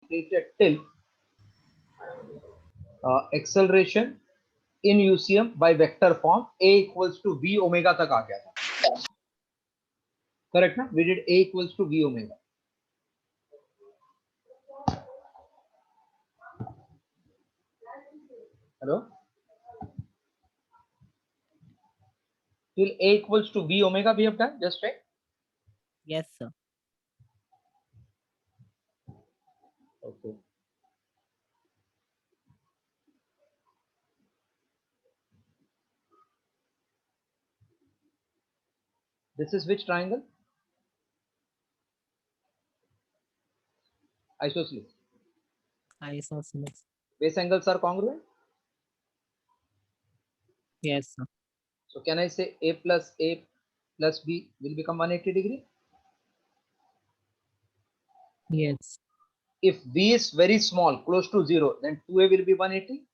treated till acceleration in UCM by vector form a equals to v omega तक आ गया था, correct ना? We did a equals to v omega. Hello? Till a equals to v omega we have done, just right? Yes, sir. Okay. This is which triangle? Isosceles. Isosceles. Base angles are congruent. Yes, sir. So can I say a plus b will become 180 degree? Yes. If b is very small, close to 0, then 2a will be 180.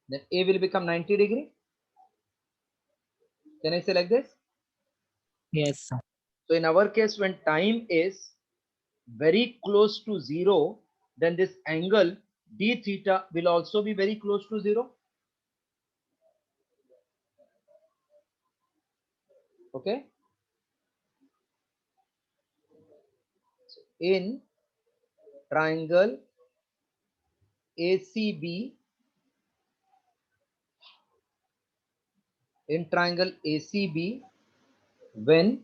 Then a will become 90 degree. Can I say like this? Yes, sir. So in our case, when time is very close to 0, then this angle d theta will also be very close to 0. Okay. So in triangle ACB, when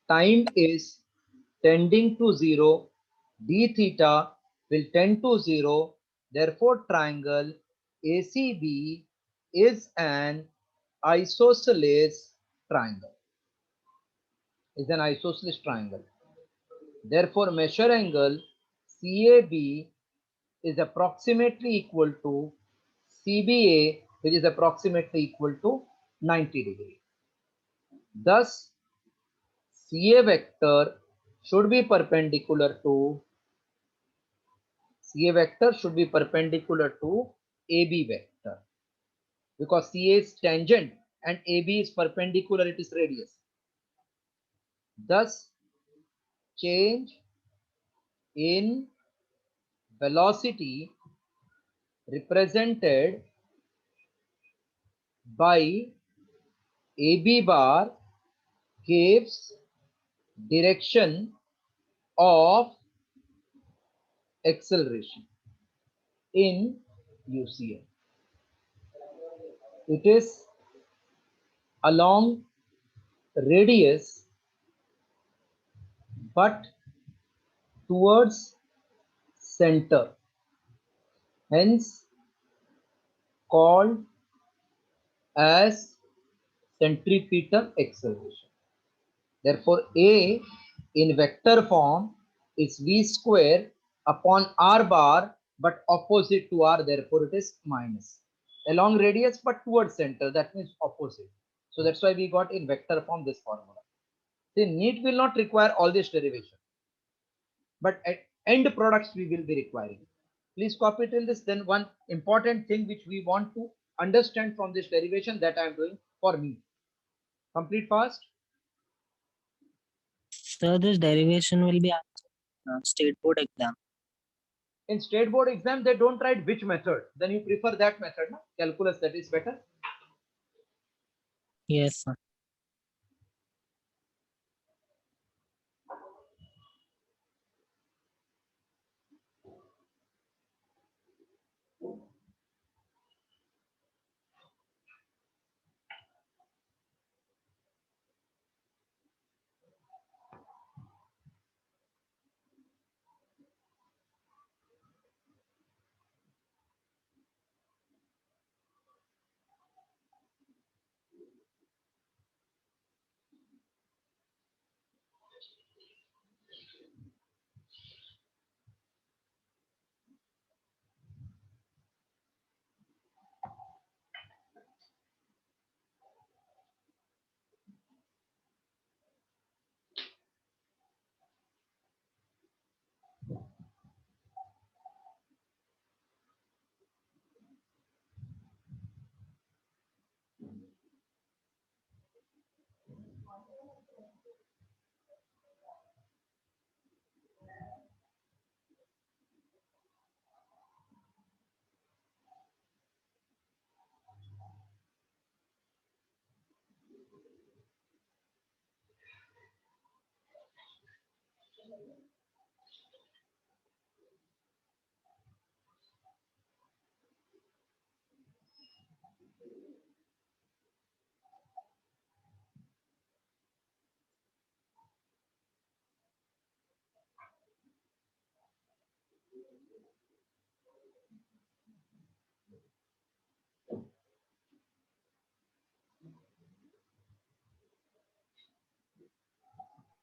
time is tending to 0, d theta will tend to 0. Therefore, triangle ACB is an isosceles triangle. Therefore, measure angle CAB is approximately equal to CBA, which is approximately equal to 90 degree. Thus, CA vector should be perpendicular to AB vector, because CA is tangent and AB is perpendicular, it is radius. Thus, change in velocity represented by AB bar gives direction of acceleration in UCM. It is along radius but towards center, hence called as centripetal acceleration. Therefore, A in vector form is v square upon r bar, but opposite to r, therefore it is minus. Along radius but towards center, that means opposite. So that's why we got in vector form this formula. The NEET will not require all this derivation, but at end products we will be requiring. Please copy till this. Then one important thing which we want to understand from this derivation that I am doing for me. Complete fast. Sir, this derivation will be state board exam. In state board exam, they don't write which method. Then you prefer that method, no? Calculus, that is better. Yes, sir.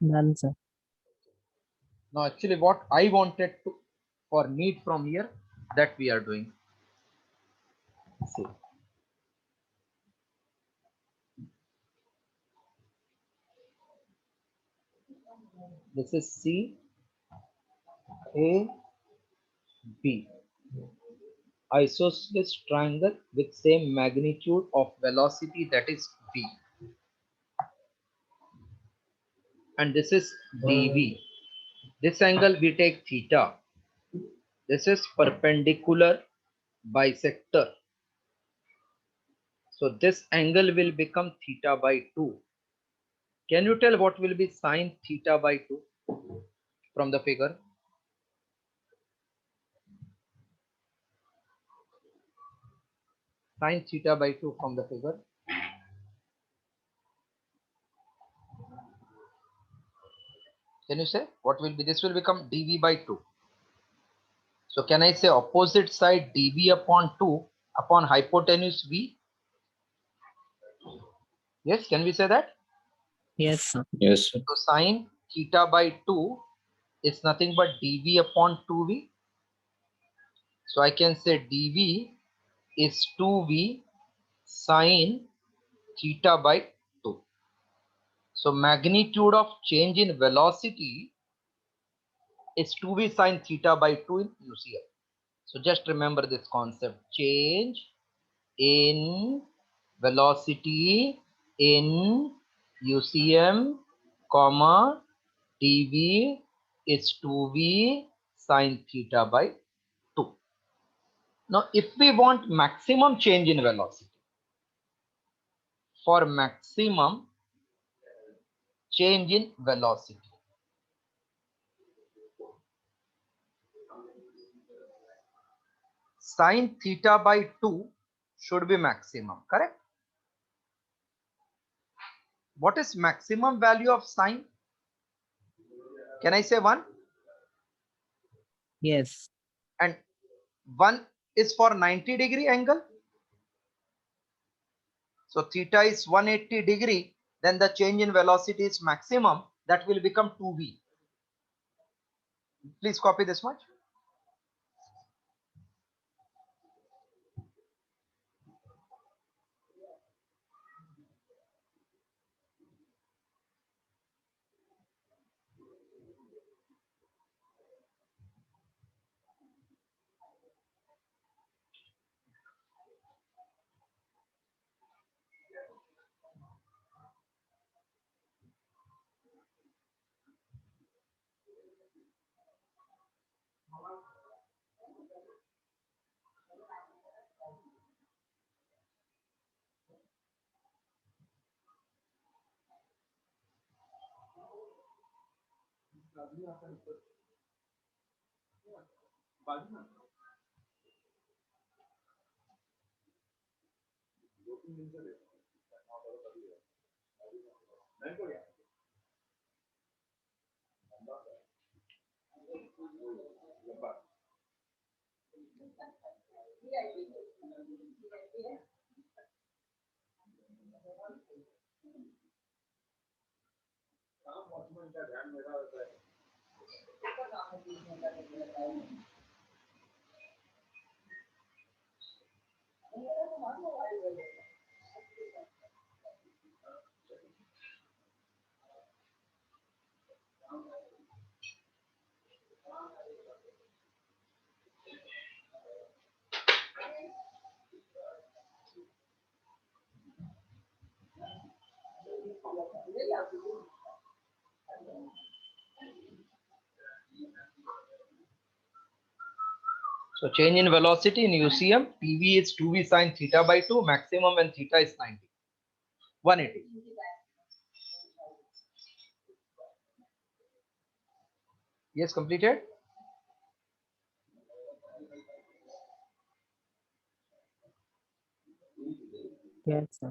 Done, sir. Now actually what I wanted to for need from here, that we are doing. See. This is C, A, B. Isosceles triangle with same magnitude of velocity, that is V. And this is dV. This angle we take theta. This is perpendicular bisector. So this angle will become theta by 2. Can you tell what will be sine theta by 2 from the figure? Sine theta by 2 from the figure. Can you say what will be? This will become dV by 2. So can I say opposite side dV upon 2 upon hypotenuse V? Yes, can we say that? Yes, sir. Yes, sir. So sine theta by 2 is nothing but dV upon 2V. So I can say dV is 2V sine theta by 2. So magnitude of change in velocity is 2V sine theta by 2 in UCL. So just remember this concept. Change in velocity in UCM, comma, dV is 2V sine theta by 2. Now, if we want maximum change in velocity, for maximum change in velocity, sine theta by 2 should be maximum, correct? What is maximum value of sine? Can I say 1? Yes. And 1 is for 90-degree angle. So theta is 180 degree, then the change in velocity is maximum, that will become 2V. Please copy this much. So change in velocity in UCM, PV is 2V sine theta by 2, maximum when theta is 90. 180. Yes, completed. Yes, sir.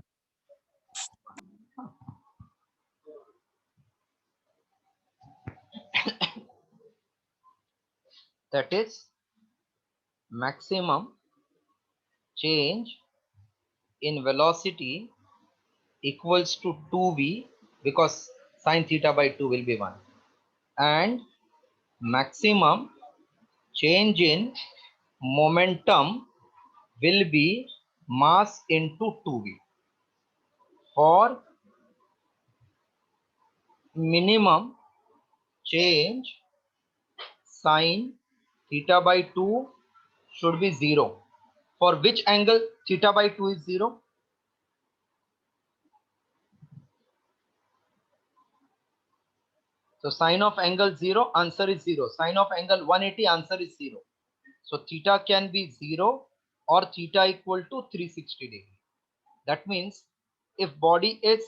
That is maximum change in velocity equals to 2v, because sine theta by 2 will be 1, and maximum change in momentum will be mass into 2v. For minimum change, sine theta by 2 should be 0. For which angle theta by 2 is 0? So sine of angle 0, answer is 0. Sine of angle 180, answer is 0. So theta can be 0 or theta equal to 360 degree. That means if body is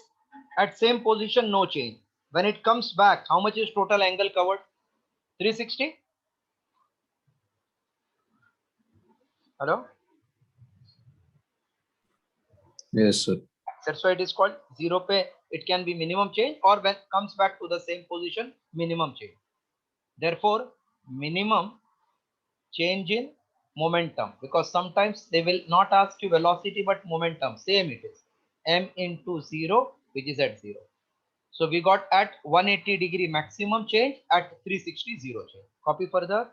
at same position, no change. When it comes back, how much is total angle covered? 360? Hello? Yes, sir. That's why it is called 0 pe. It can be minimum change, or when it comes back to the same position, minimum change. Therefore, minimum change in momentum, because sometimes they will not ask you velocity but momentum, same it is m into 0, which is at 0. So we got at 180 degree maximum change, at 360 0 change. Copy further.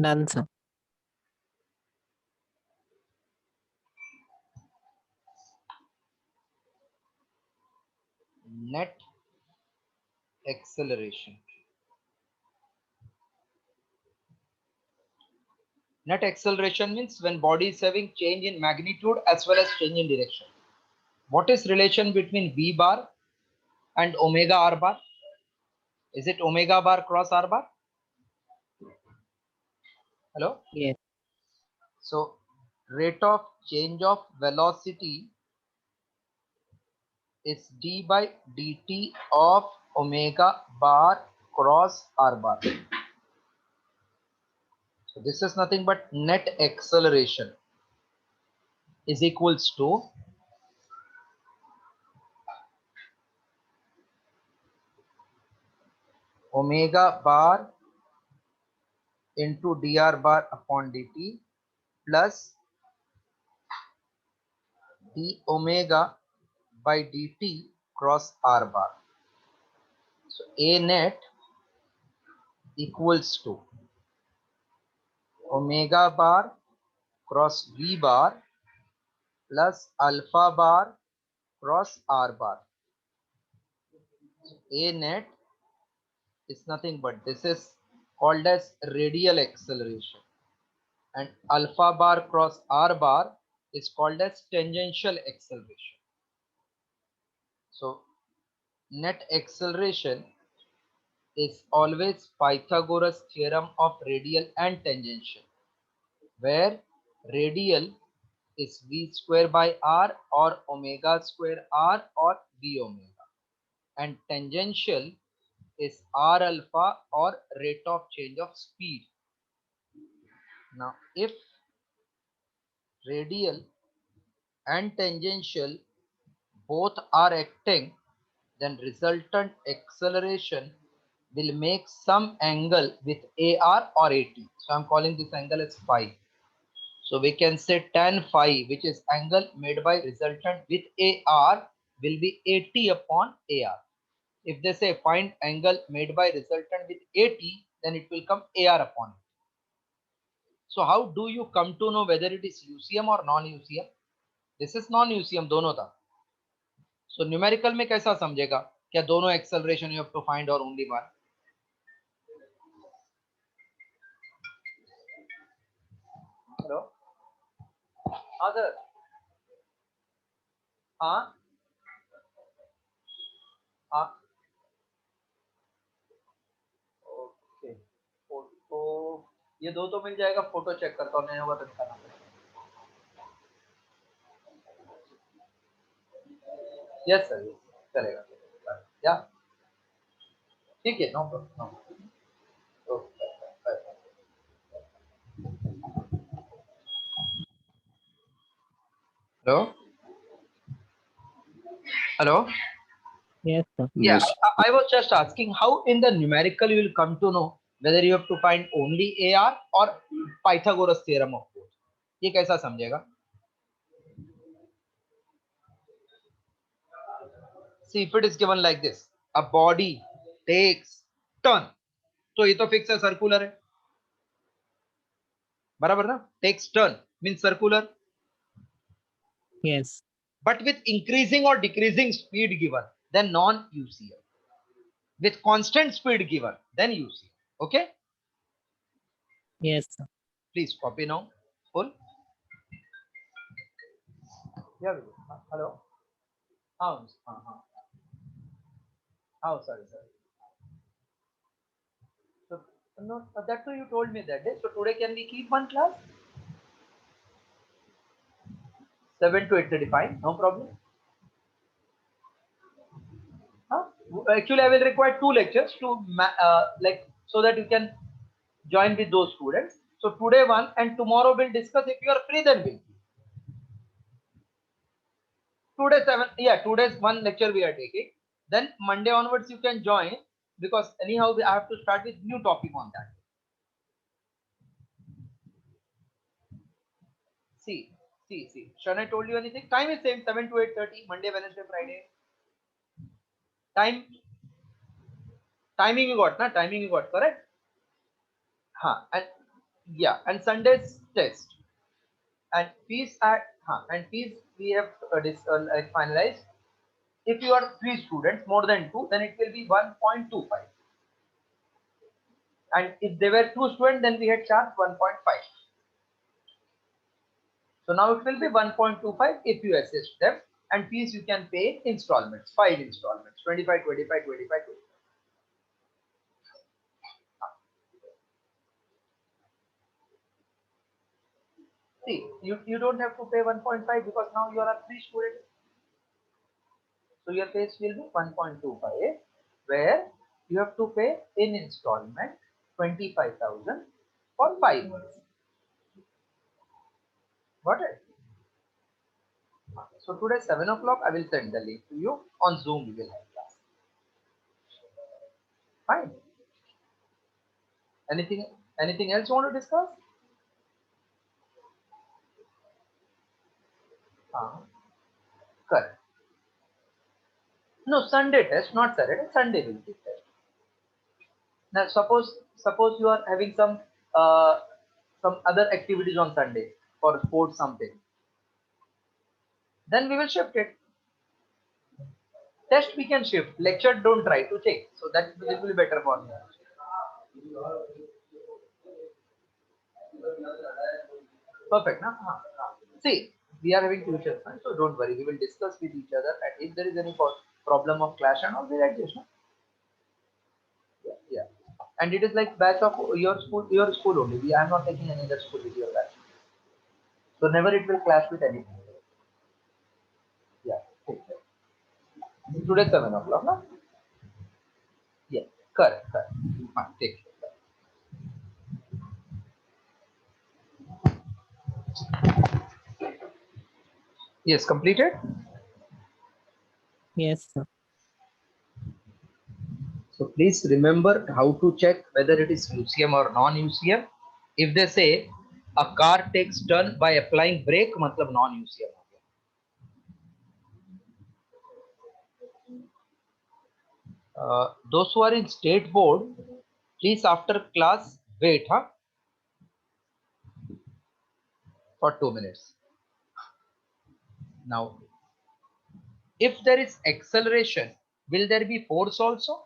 Done, sir. Net acceleration. Net acceleration means when body is having change in magnitude as well as change in direction. What is relation between v bar and omega r bar? Is it omega bar cross r bar? Hello? Yes. So rate of change of velocity is d by dt of omega bar cross r bar. So this is nothing but net acceleration is equals to omega bar into dr bar upon dt plus d omega by dt cross r bar. So a net equals to omega bar cross v bar plus alpha bar cross r bar. So a net is nothing but this is called as radial acceleration, and alpha bar cross r bar is called as tangential acceleration. So net acceleration is always Pythagoras theorem of radial and tangential, where radial is v square by r or omega square r or v omega, and tangential is r alpha or rate of change of speed. Now if radial and tangential both are acting, then resultant acceleration will make some angle with AR or AT. So I'm calling this angle as phi. So we can say tan phi, which is angle made by resultant with AR, will be 80 upon AR. If they say find angle made by resultant with 80, then it will come AR upon it. So how do you come to know whether it is UCM or non-UCM? This is non-UCM दोनों था. So numerical में कैसा समझेगा? क्या दोनों acceleration you have to find or only one? Hello? हाँ sir. हाँ हाँ. ओके. फोटो ये दो तो मिल जाएगा. फोटो चेक करता हूँ, नहीं होगा तो दिखाना पड़ेगा. यस सर, चलेगा. या ठीक है. No problem. Okay. Hello. Hello. Yes, sir. Yeah, Yes. I was just asking how in the numerical you will come to know whether you have to find only AR or Pythagoras theorem of both. ये कैसा समझेगा? See, if it is given like this, a body takes turn, तो ये तो fix है, circular है, बराबर ना? Takes turn means circular. Yes. But with increasing or decreasing speed given, then non-UCM. With constant speed given, then UCM. Okay? Yes, sir. Please copy now. Full. Yeah. Hello. Oh, oh, sorry. So, no, that's why you told me that day. So today can we keep one class? 7 to 8:35, no problem. Huh? Actually, I will require 2 lectures to like so that you can join with those students. So today one and tomorrow we'll discuss. If you are free, then we'll. Today 7, yeah, today's one lecture we are taking. Then Monday onwards you can join, because anyhow I have to start with new topic on that. See. Shana told you anything? Time is same, 7 to 8:30, Monday, Wednesday, Friday. Timing you got, na? Timing you got, correct? And yeah, and Sunday's test. And fees we have like finalized. If you are 3 students, more than 2, then it will be 1.25. And if there were 2 students, then we had charged 1.5. So now it will be 1.25 if you assist them, and fees you can pay in installments, 5 installments, 25, 25, 25, 25. See, you don't have to pay 1.5 because now you are 3 students. So your fees will be 1.25, where you have to pay in installment 25,000 for 5 months. Got it? So today 7 o'clock I will send the link to you. On Zoom we will have class. Fine. Anything else you want to discuss? Correct. No, Sunday test, not Saturday. Sunday will be test. Now suppose you are having some other activities on Sunday for sports something. Then we will shift it. Test we can shift. Lecture don't try to check. So that will be better for me. Perfect. Na? See, we are having tuition, so don't worry. We will discuss with each other, and if there is any problem of clash and all, we'll adjust. No? Yeah. And it is like batch of your school only. I am not taking any other school with your batch. So never it will clash with anything. Yeah. Today 7 o'clock, no? Yeah. Correct. Take care. Yes, completed. Yes, sir. So please remember how to check whether it is UCM or non-UCM. If they say a car takes turn by applying brake, matlab non-UCM. Those who are in state board, please after class wait, huh? For 2 minutes. Now, if there is acceleration, will there be force also?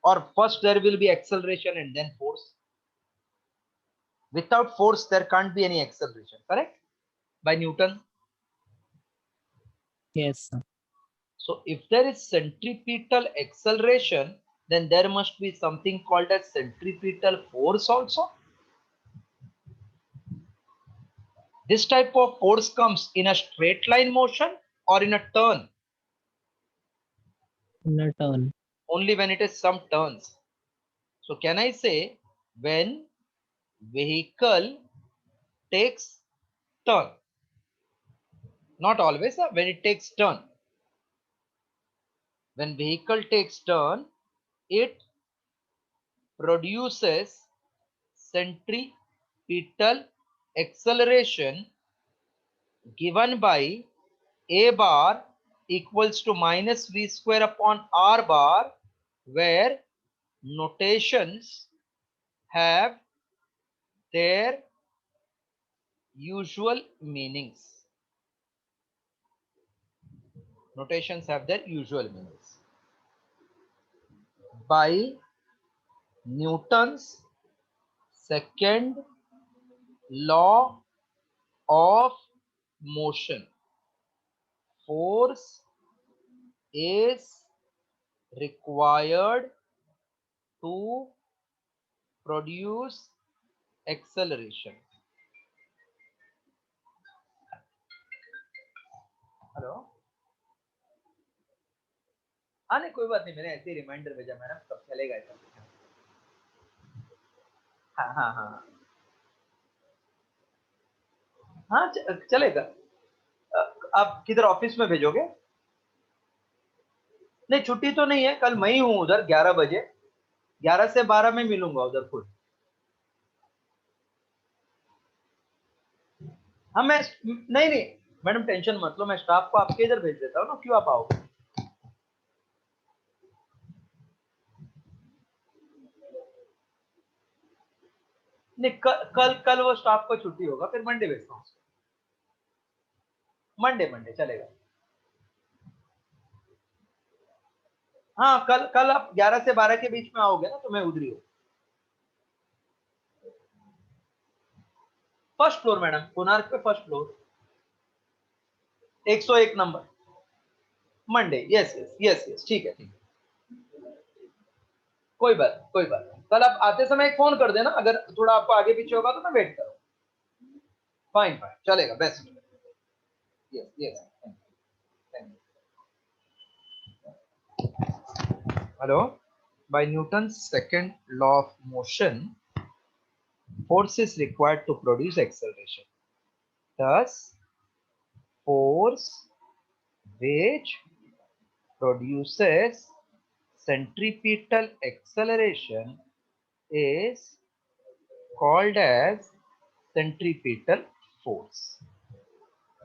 Or first there will be acceleration and then force? Without force, there can't be any acceleration, correct? By Newton. Yes, sir. So if there is centripetal acceleration, then there must be something called as centripetal force also. This type of force comes in a straight line motion or in a turn, In a turn. only when it is some turns. So can I say when vehicle takes turn? Not always, when it takes turn. When vehicle takes turn, it produces centripetal acceleration given by a bar equals to minus v square upon r bar, where notations have their usual meanings. Notations have their usual meanings. By Newton's second law of motion, force is required to produce acceleration. Hello, हाँ नहीं कोई बात नहीं, मैंने ऐसे ही reminder भेजा madam, सब चलेगा ऐसा। हाँ हाँ हाँ हाँ चलेगा। आप किधर ऑफिस में भेजोगे? नहीं छुट्टी तो नहीं है, कल मैं ही हूँ उधर 11 बजे, 11 से 12 में मिलूंगा उधर खुद। हाँ मैं नहीं नहीं मैडम टेंशन मत लो, मैं स्टाफ को आपके इधर भेज देता हूँ ना, क्यों आप आओगे? नहीं कल वो स्टाफ को छुट्टी होगा, फिर मंडे भेजता हूँ। मंडे चलेगा। हाँ कल आप 11 से 12 के बीच में आओगे ना, तो मैं उधर ही हूँ। फर्स्ट फ्लोर मैडम, कोणार्क पे first floor, 101 number. Monday, yes yes yes yes, ठीक है ठीक है, कोई बात कल आप आते समय एक फोन कर देना, अगर थोड़ा आपको आगे पीछे होगा तो मैं वेट करूँ। फाइन चलेगा, best. Yes yes, hello. By Newton's second law of motion, force is required to produce acceleration. Thus, force which produces centripetal acceleration is called as centripetal force.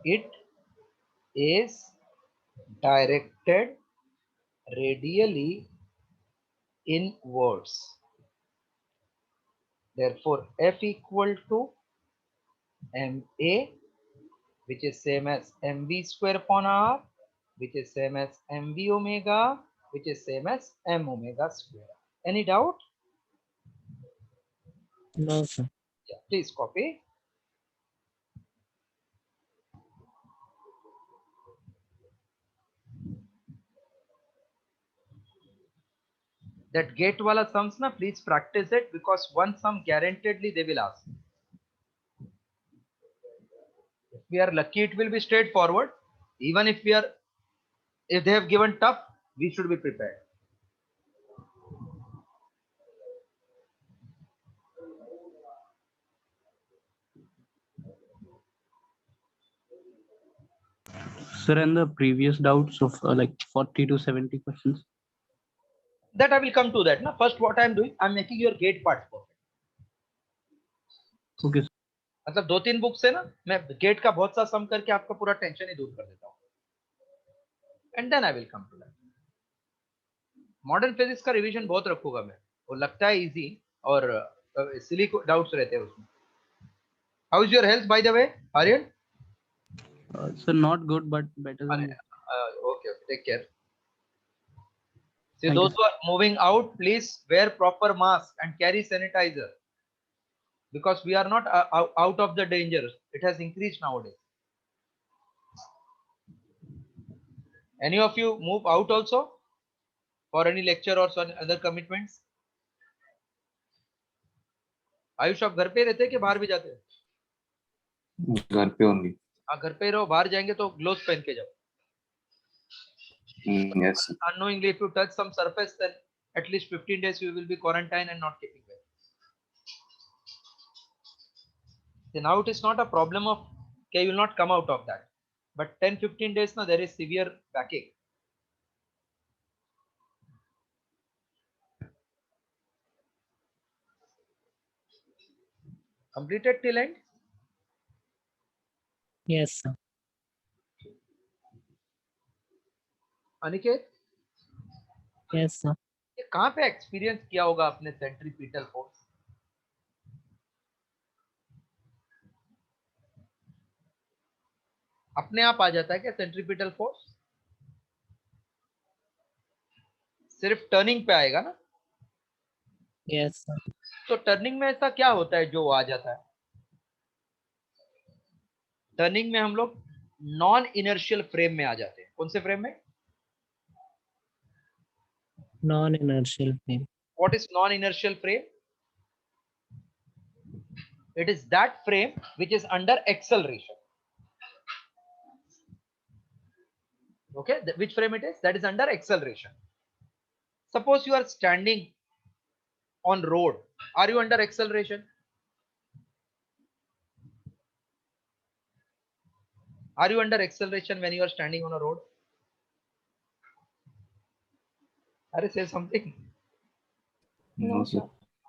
It is directed radially inwards. Therefore, F equal to ma, which is same as mv square upon r, which is same as mv omega, which is same as m omega square. Any doubt? No, sir. Yeah, please copy. That gate wala sums na, please practice it, because one sum guaranteedly they will ask. If we are lucky, it will be straightforward. Even if they have given tough, we should be prepared. Sir, and the previous doubts of like 40 to 70 questions? That I will come to that. Na? First, what I am doing, I am making your gate part perfect. Okay, sir. मतलब 2-3 book से ना मैं gate का बहुत सा सम करके आपका पूरा टेंशन ही दूर कर देता हूँ, and then I will come to that. Modern physics का रिवीजन बहुत रखूंगा मैं, वो लगता है इजी और सिली डाउट्स रहते हैं उसमें. How is your health by the way Aryan? So not good, but better than Okay, good. okay, take care. So Thank you, those who are moving out, please wear proper mask and carry sanitizer, because we are not out of the danger. It has increased nowadays. Any of you move out also for any lecture or some other commitments? Ayush आप घर पे रहते हैं कि बाहर भी जाते हैं? घर पे ओनली. हाँ, घर पे ही रहो, बाहर जाएंगे तो ग्लोव्स पहन के जाओ. Yes, sir. Unknowingly, if you touch some surface, then at least 15 days you will be quarantined and not keeping well. So now it is not a problem of, okay, you will not come out of that. But 10-15 days now there is severe backache. Completed till end? Yes, sir. Aniket, Yes, sir. ये कहाँ पे experience किया होगा आपने centripetal force? अपने आप आ जाता है क्या सेंट्रीपिटल फोर्स? सिर्फ टर्निंग पे आएगा ना? Yes, sir. तो टर्निंग में ऐसा क्या होता है जो आ जाता है? टर्निंग में हम लोग नॉन इनर्शियल फ्रेम में आ जाते हैं. कौन से फ्रेम में? Non-inertial frame. What is non-inertial frame? It is that frame which is under acceleration. Okay, which frame it is? That is under acceleration. Suppose you are standing on road. Are you under acceleration? Are you under acceleration when you are standing on a road? अरे say something. No, sir.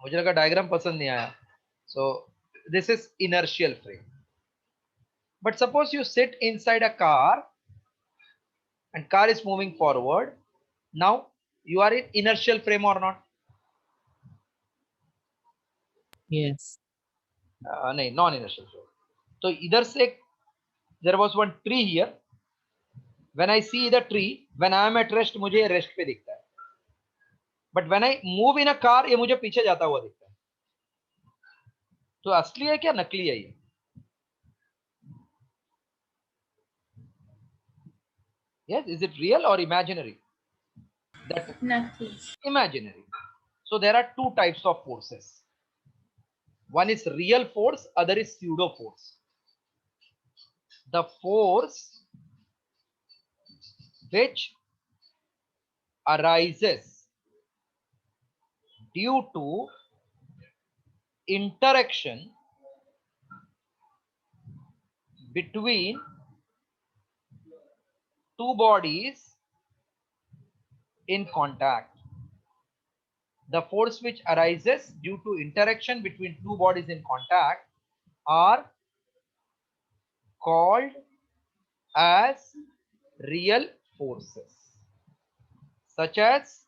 मुझे लगा diagram पसंद नहीं आया. So this is inertial frame. But suppose you sit inside a car and car is moving forward. Now you are in inertial frame or not? Yes. नहीं, non inertial frame. तो इधर से there was one tree here. When I see the tree, when I am at rest, मुझे rest पे दिखता है. But when I move in a car, ये मुझे पीछे जाता हुआ दिखता है. तो असली है क्या नकली है ये? Yes, is it real or imaginary? That Nothing. imaginary. So there are two types of forces. One is real force, other is pseudo force. The force which arises due to interaction between two bodies in contact. The force which arises due to interaction between two bodies in contact are called as real forces, such as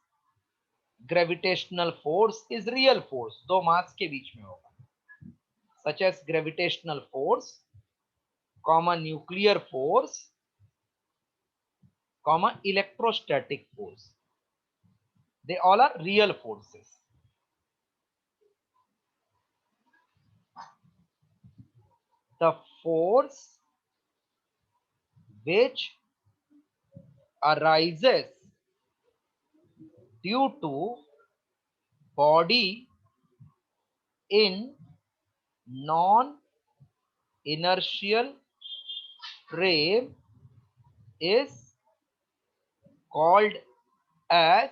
gravitational force is real force, दो मास के बीच में होगा. Such as gravitational force, comma nuclear force, comma electrostatic force. They all are real forces. The force which arises due to body in non-inertial frame is called as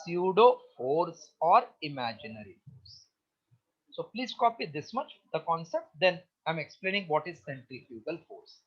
pseudo force or imaginary force. So please copy this much, the concept, then I'm explaining what is centrifugal force.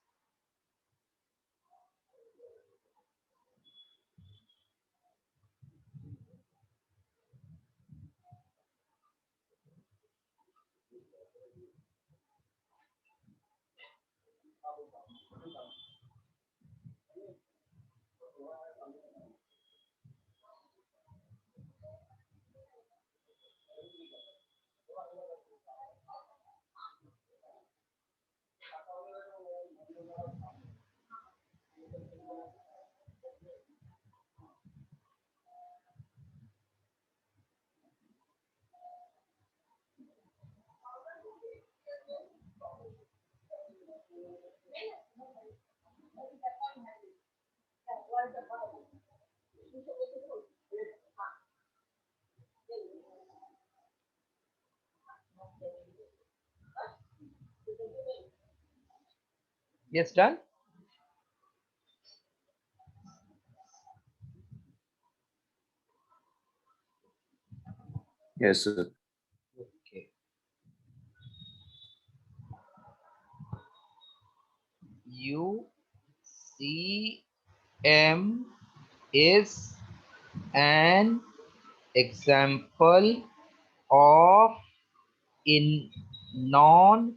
Yes, done. Yes, sir. Okay. UCM is an example of in non-inertial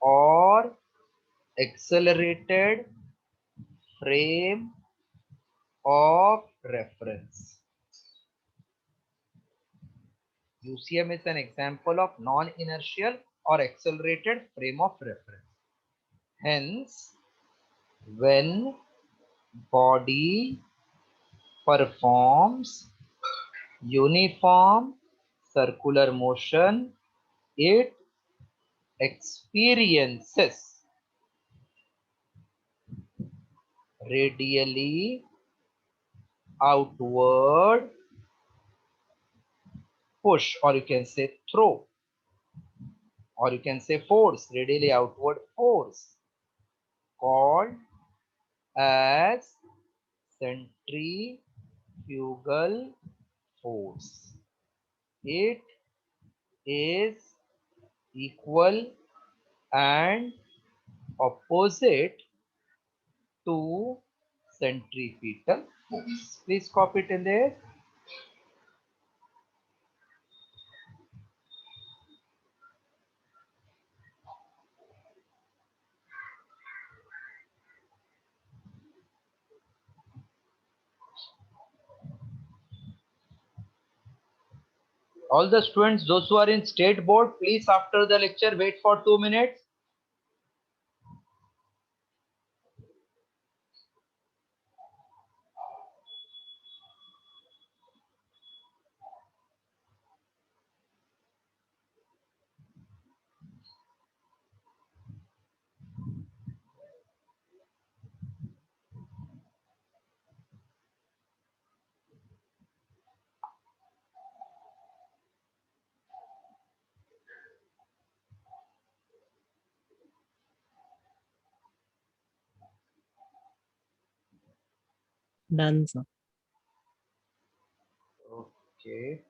or accelerated frame of reference. UCM is an example of non-inertial or accelerated frame of reference. Hence, when body performs uniform circular motion, it experiences radially outward push, or you can say throw, or you can say force, radially outward force, called as centrifugal force. It is equal and opposite to centripetal force. Please copy it in there. All the students, those who are in state board, please after the lecture wait for 2 minutes. Done, sir. Okay.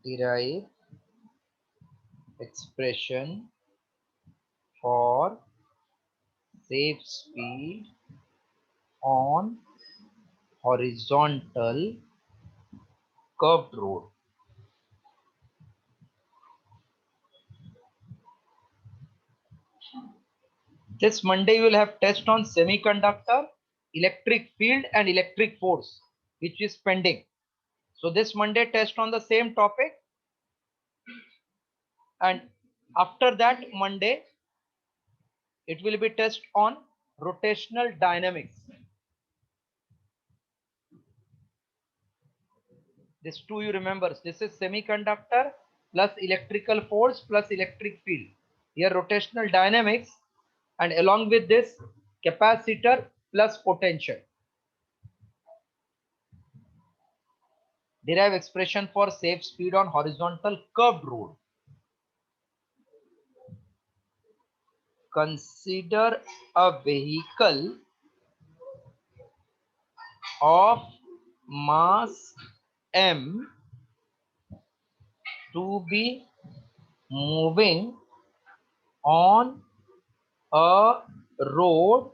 Derive expression for safe speed on horizontal curved road. This Monday you will have test on semiconductor, electric field and electric force, which is pending. So this Monday test on the same topic, and after that Monday it will be test on rotational dynamics. This two you remember. This is semiconductor plus electrical force plus electric field. Here rotational dynamics, and along with this capacitor plus potential. Derive expression for safe speed on horizontal curved road. Consider a vehicle of mass m to be moving on a road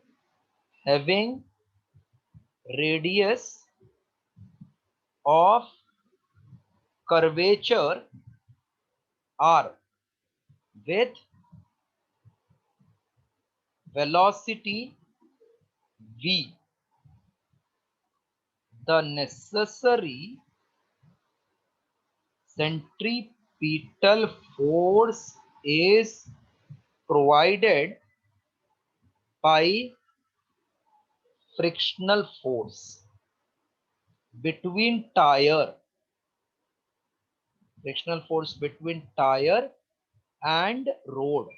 having radius of curvature r with velocity v, the necessary centripetal force is provided by frictional force between tire, frictional force between tire and road.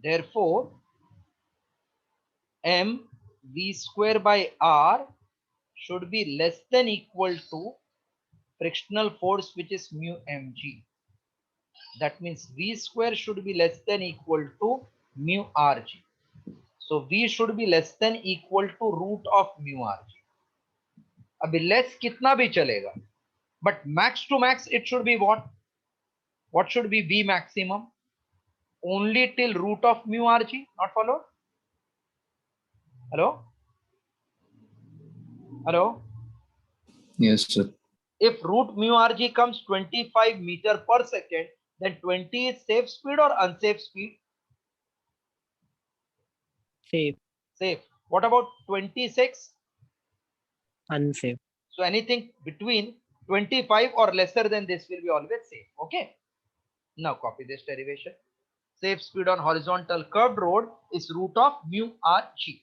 Therefore, m v square by r should be less than equal to frictional force, which is mu mg. That means v square should be less than equal to mu rg. So v should be less than equal to root of mu rg. अभी less कितना भी चलेगा, but max to max it should be what? What should be v maximum? Only till root of mu rg. Not followed? Hello? Hello? Yes, sir. If root mu rg comes 25 meter per second, then 20 is safe speed or unsafe speed? Safe. Safe. What about 26? Unsafe. So anything between 25 or lesser than this will be always safe. Okay. Now copy this derivation. Safe speed on horizontal curved road is root of mu rg.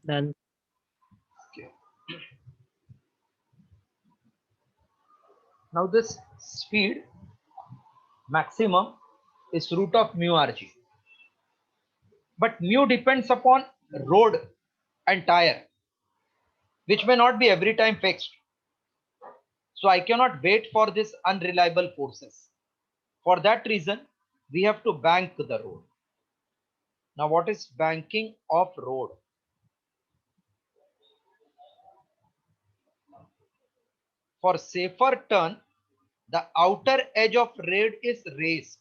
Then Okay. Now this speed maximum is root of mu rg. But mu depends upon road and tire, which may not be every time fixed. So I cannot wait for this unreliable forces. For that reason, we have to bank the road. Now what is banking of road? For safer turn, the outer edge of road is raised.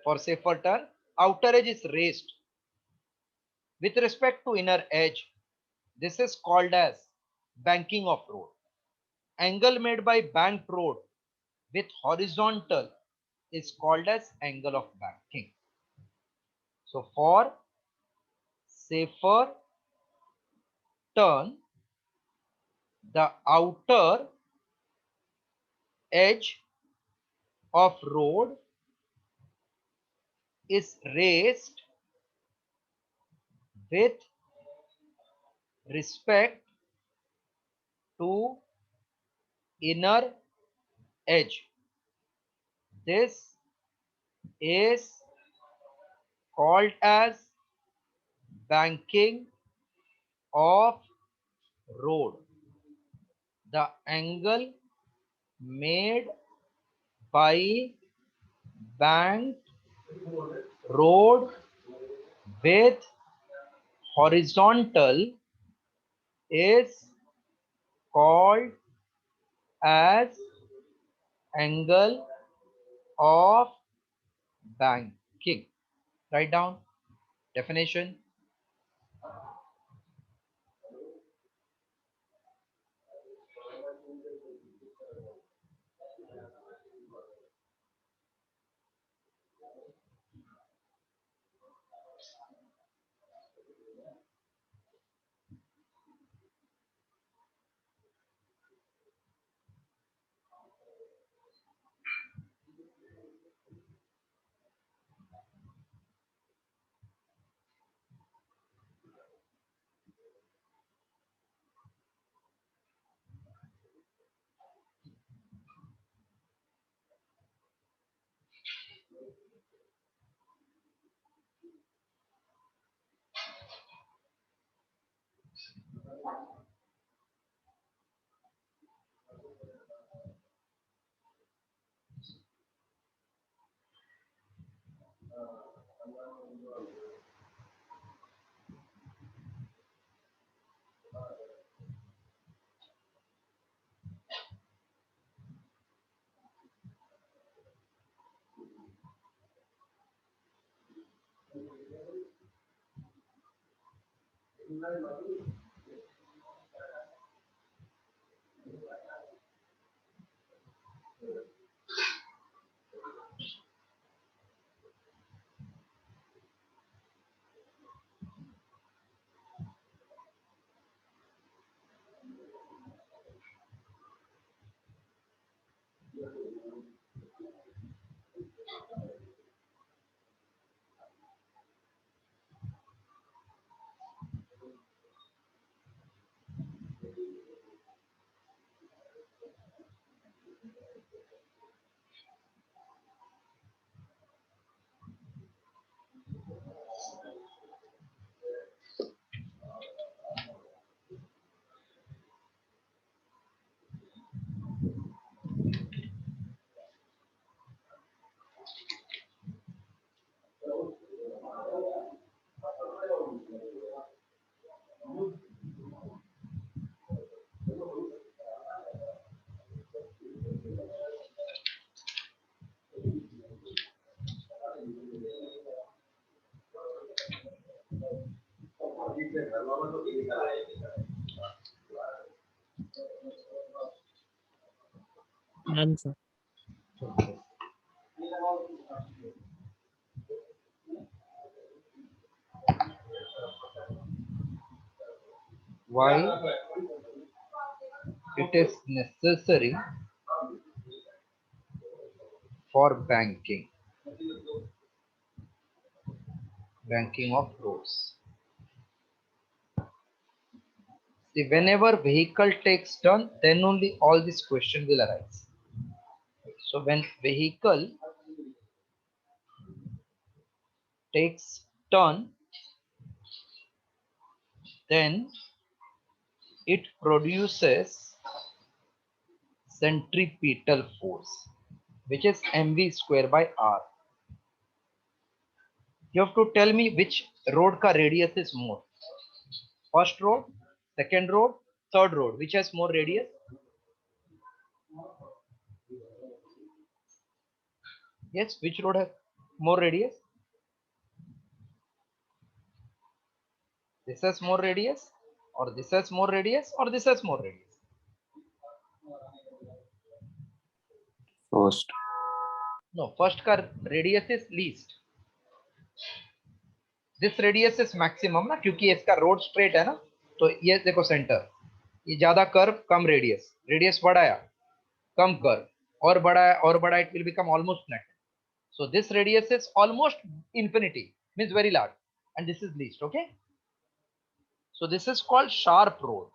For safer turn, outer edge is raised with respect to inner edge. This is called as banking of road. Angle made by banked road with horizontal is called as angle of banking. So for safer turn, the outer edge of road is raised with respect to inner edge. This is called as banking of road. The angle made by banked road with horizontal is called as angle of banking. Write down definition. Done, sir. Why it is necessary for banking of roads. See, whenever vehicle takes turn, then only all this question will arise. So when vehicle takes turn, then it produces centripetal force, which is mv square by r. You have to tell me which road ka radius is more. First road, second road, third road, which has more radius? Yes, which road has more radius? This has more radius, or this has more radius, or this has more radius? First. No, first का radius is least. This radius is maximum ना, क्योंकि इसका road straight है ना, तो ये देखो center, ये ज्यादा curve कम radius बढ़ाया कम curve और बढ़ाया it will become almost flat. So this radius is almost infinity, means very large, and this is least. Okay, so this is called sharp road,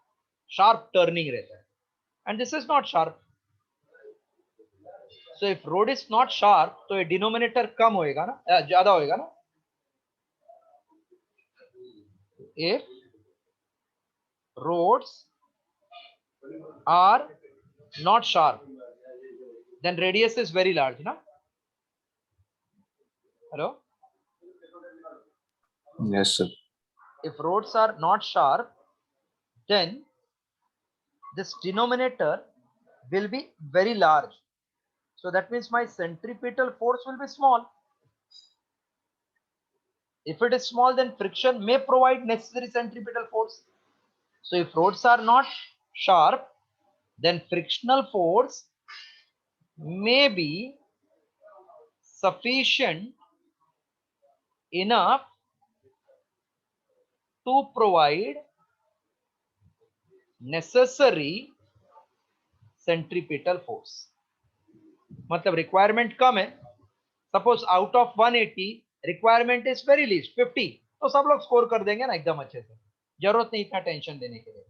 sharp turning रहता है. and this is not sharp. So if road is not sharp, तो ये denominator कम होएगा ना, ज्यादा होएगा ना. If roads are not sharp, then radius is very large, na? Hello? Yes, sir. If roads are not sharp, then this denominator will be very large. So that means my centripetal force will be small. If it is small, then friction may provide necessary centripetal force. So if roads are not sharp, then frictional force may be sufficient enough to provide necessary centripetal force. मतलब requirement कम है. Suppose out of 180 requirement is very least 50, तो सब लोग score कर देंगे ना एकदम अच्छे से. जरूरत नहीं इतना टेंशन देने के लिए.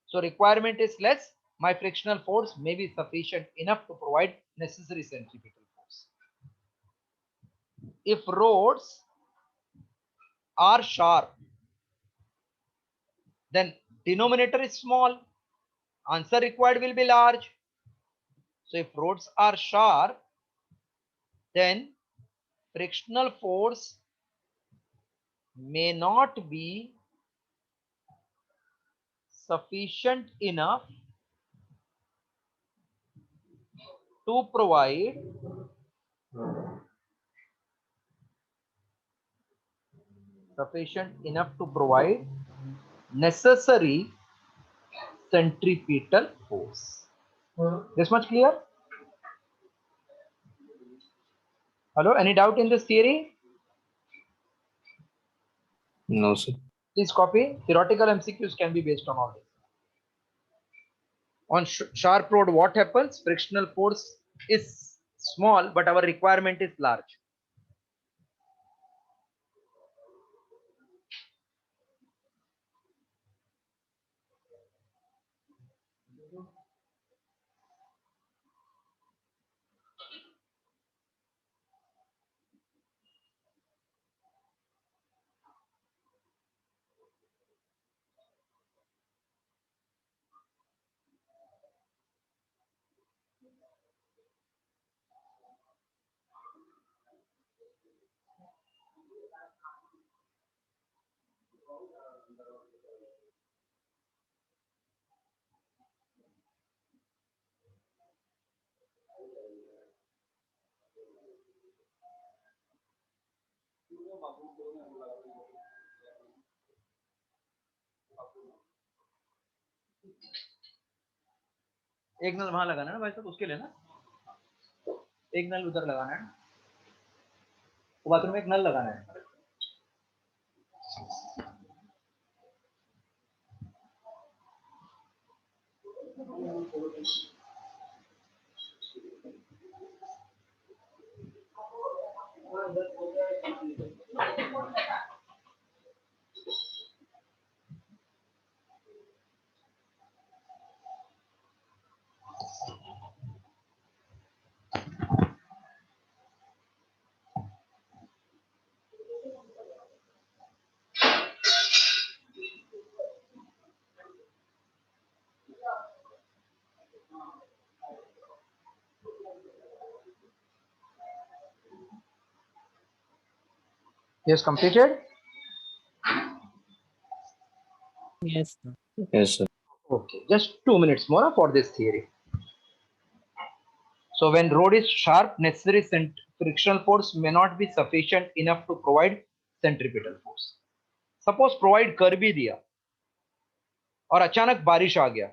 So requirement is less, my frictional force may be sufficient enough to provide necessary centripetal force. If roads are sharp, then denominator is small, answer required will be large. So if roads are sharp, then frictional force may not be sufficient enough to provide necessary centripetal force. This much clear? Hello, any doubt in this theory? No, sir. Please copy. Theoretical MCQs can be based on all this. On sharp road, what happens? Frictional force is small, but our requirement is large. एक नल वहां लगाना है ना भाई साहब, उसके लिए ना एक नल उधर लगाना है, बाथरूम में एक नल लगाना है. Yes, completed. Yes, sir. Yes, sir. Okay, just 2 minutes more for this theory. So when road is sharp, necessary frictional force may not be sufficient enough to provide centripetal force. Suppose provide कर भी दिया और अचानक बारिश आ गया,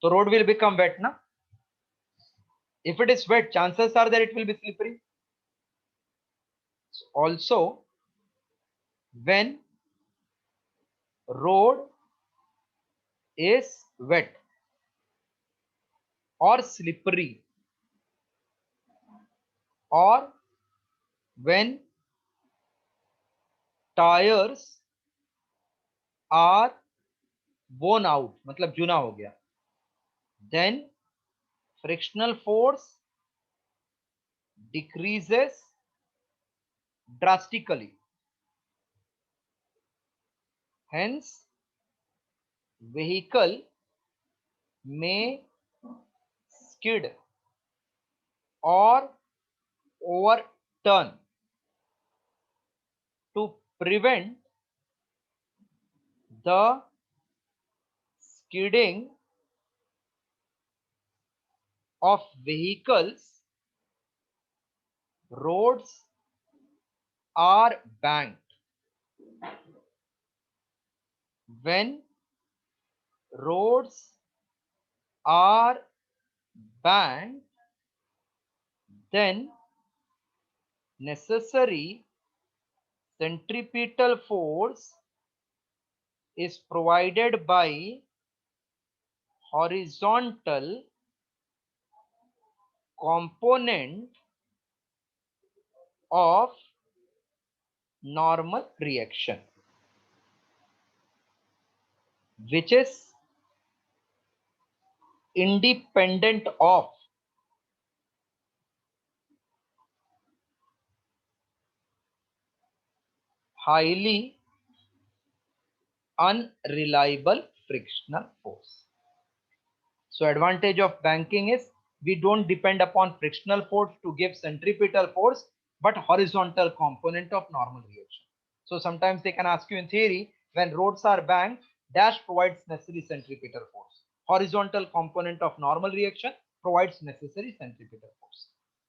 तो road will become wet ना? If it is wet, chances are that it will be slippery. Also, when road is wet or slippery, or when tires are worn out, मतलब जूना हो गया, then frictional force decreases drastically. Hence, vehicle may skid or overturn. To prevent the skidding of vehicles, roads are banked. When roads are banked, then necessary centripetal force is provided by horizontal component of normal reaction, which is independent of highly unreliable frictional force. So advantage of banking is we don't depend upon frictional force to give centripetal force, but horizontal component of normal reaction. So sometimes they can ask you in theory, when roads are banked, dash provides necessary centripetal force. Horizontal component of normal reaction provides necessary centripetal force.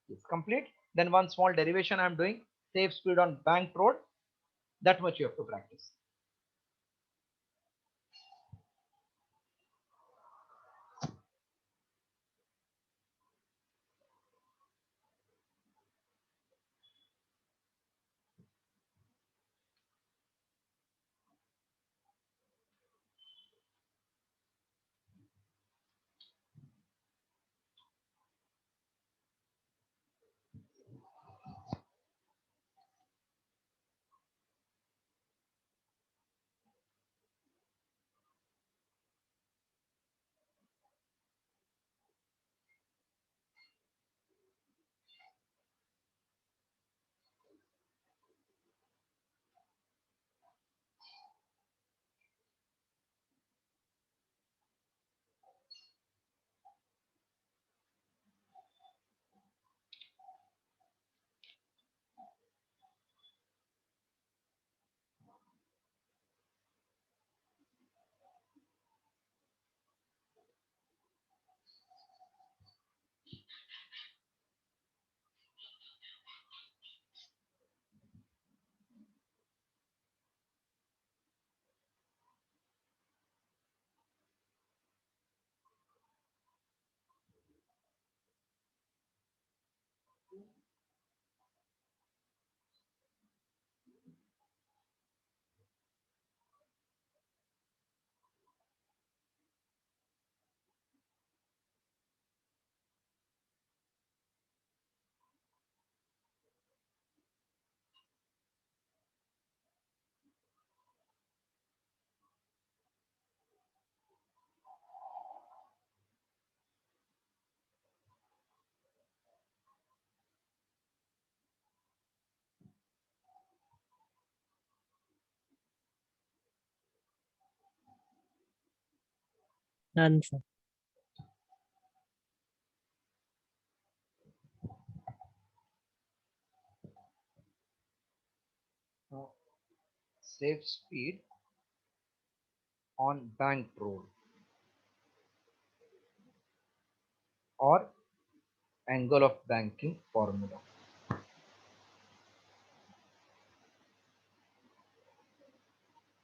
It's complete. Then one small derivation I'm doing, safe speed on banked road. That much you have to practice. Done, sir. Now, safe speed on banked road or angle of banking formula.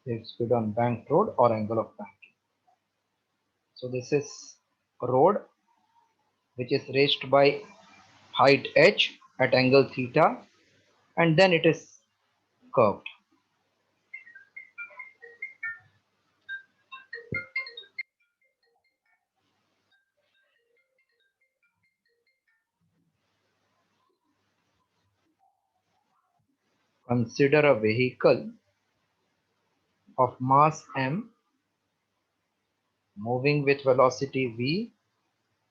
Safe speed on banked road or angle of banking. So this is a road which is raised by height h at angle theta, and then it is curved. Consider a vehicle of mass m moving with velocity v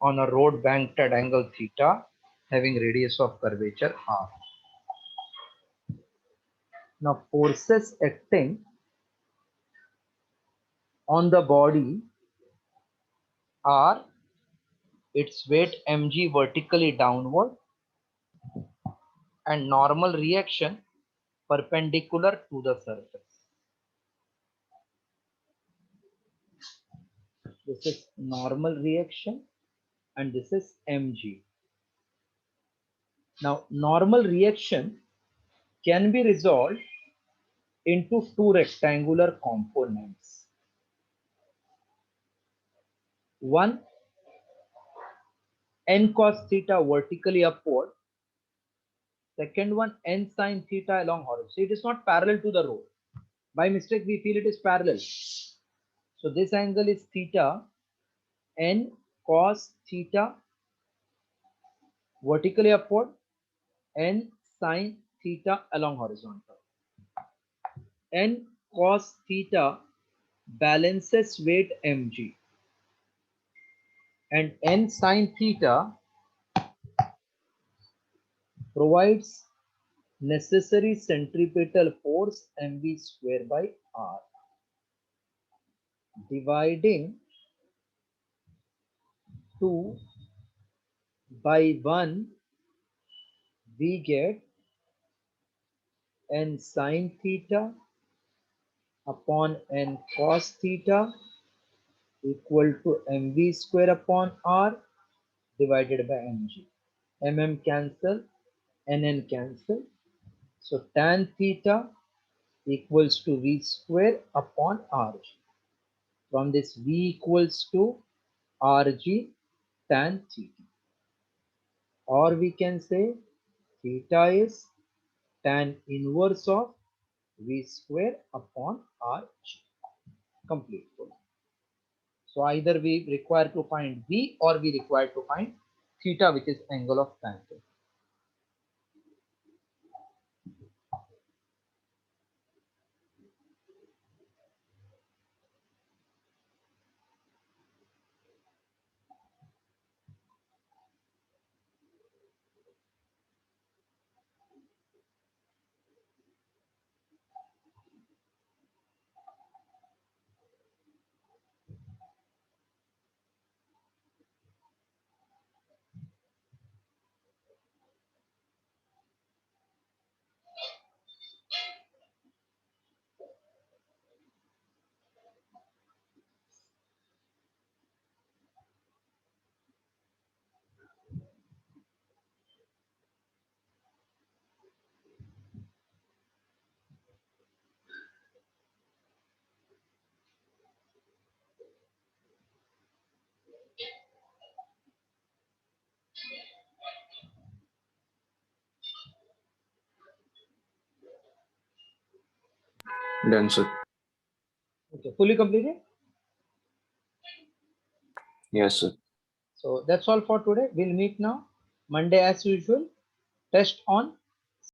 on a road banked at angle theta having radius of curvature r. Now forces acting on the body are its weight mg vertically downward and normal reaction perpendicular to the surface. This is normal reaction and this is mg. Now normal reaction can be resolved into two rectangular components. One, n cos theta vertically upward. Second one, n sin theta along horizon. So it is not parallel to the road. By mistake, we feel it is parallel. So this angle is theta, n cos theta vertically upward, n sin theta along horizontal. N cos theta balances weight mg and n sin theta provides necessary centripetal force mv square by r. Dividing 2 by 1, we get n sin theta upon n cos theta equal to mv square upon r divided by mg. Cancel, nn cancel. So tan theta equals to v square upon rg. From this, v equals to rg tan theta. Or we can say theta is tan inverse of v square upon rg. Complete. So either we require to find v or we require to find theta, which is angle of tangent. Done, sir. Okay, fully completed. Yes, sir. So that's all for today. We'll meet now Monday as usual. Test on